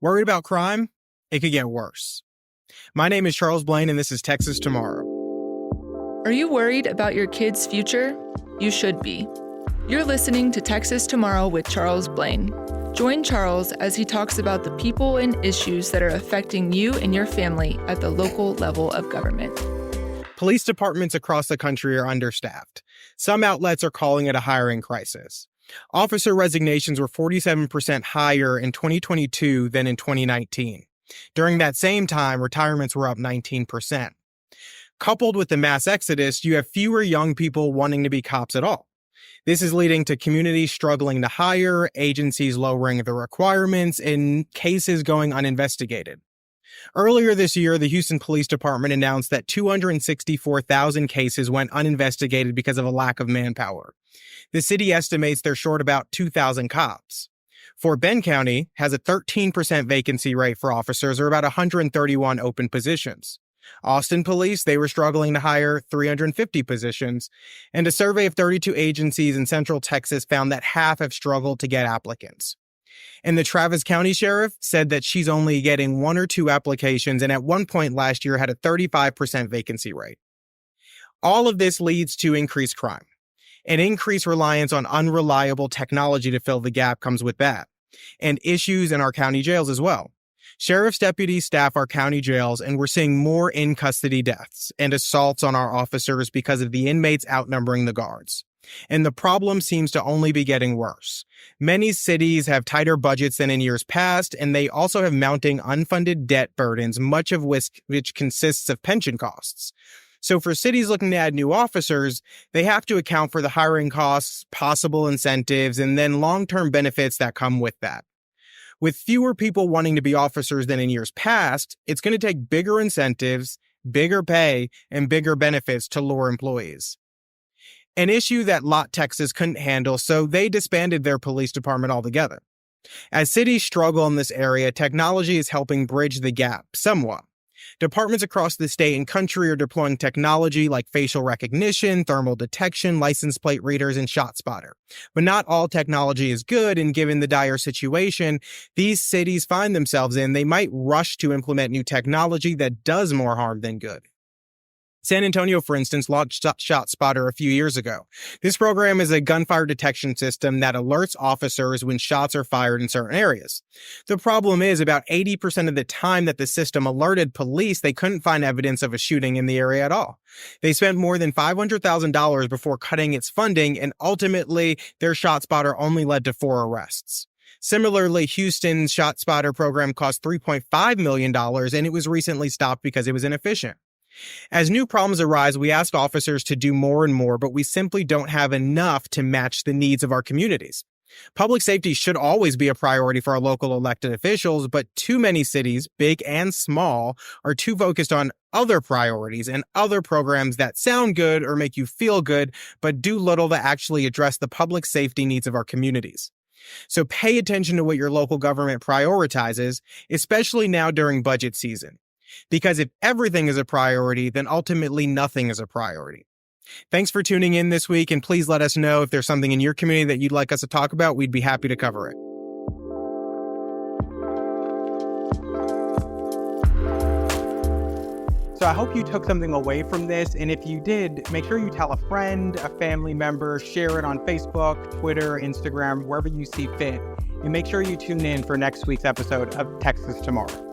Worried about crime? It could get worse. My name is Charles Blaine, and this is Texas Tomorrow. Are you worried about your kid's future? You should be. You're listening to Texas Tomorrow with Charles Blaine. Join Charles as he talks about the people and issues that are affecting you and your family at the local level of government. Police departments across the country are understaffed. Some outlets are calling it a hiring crisis. Officer resignations were 47% higher in 2022 than in 2019. During that same time, retirements were up 19%. Coupled with the mass exodus, you have fewer young people wanting to be cops at all. This is leading to communities struggling to hire, agencies lowering the requirements, and cases going uninvestigated. Earlier this year, the Houston Police Department announced that 264,000 cases went uninvestigated because of a lack of manpower. The city estimates they're short about 2,000 cops. Fort Bend County has a 13% vacancy rate for officers, or about 131 open positions. Austin Police, they were struggling to hire 350 positions, and a survey of 32 agencies in Central Texas found that half have struggled to get applicants. And the Travis County Sheriff said that she's only getting 1 or 2 applications, and at one point last year had a 35% vacancy rate. All of this leads to increased crime. An increased reliance on unreliable technology to fill the gap comes with that, and issues in our county jails as well. Sheriff's deputies staff our county jails, and we're seeing more in-custody deaths and assaults on our officers because of the inmates outnumbering the guards. And the problem seems to only be getting worse. Many cities have tighter budgets than in years past, and they also have mounting unfunded debt burdens, much of which consists of pension costs. So for cities looking to add new officers, they have to account for the hiring costs, possible incentives, and then long-term benefits that come with that. With fewer people wanting to be officers than in years past, it's going to take bigger incentives, bigger pay, and bigger benefits to lure employees. An issue that Lott, Texas couldn't handle, so they disbanded their police department altogether. As cities struggle in this area, technology is helping bridge the gap somewhat. Departments across the state and country are deploying technology like facial recognition, thermal detection, license plate readers, and ShotSpotter. But not all technology is good, and given the dire situation these cities find themselves in, they might rush to implement new technology that does more harm than good. San Antonio, for instance, launched ShotSpotter a few years ago. This program is a gunfire detection system that alerts officers when shots are fired in certain areas. The problem is about 80% of the time that the system alerted police, they couldn't find evidence of a shooting in the area at all. They spent more than $500,000 before cutting its funding, and ultimately their ShotSpotter only led to 4 arrests. Similarly, Houston's ShotSpotter program cost $3.5 million, and it was recently stopped because it was inefficient. As new problems arise, we ask officers to do more and more, but we simply don't have enough to match the needs of our communities. Public safety should always be a priority for our local elected officials, but too many cities, big and small, are too focused on other priorities and other programs that sound good or make you feel good, but do little to actually address the public safety needs of our communities. So pay attention to what your local government prioritizes, especially now during budget season. Because if everything is a priority, then ultimately nothing is a priority. Thanks for tuning in this week, and please let us know if there's something in your community that you'd like us to talk about. We'd be happy to cover it. So I hope you took something away from this, and if you did, make sure you tell a friend, a family member, share it on Facebook, Twitter, Instagram, wherever you see fit, and make sure you tune in for next week's episode of Texas Tomorrow.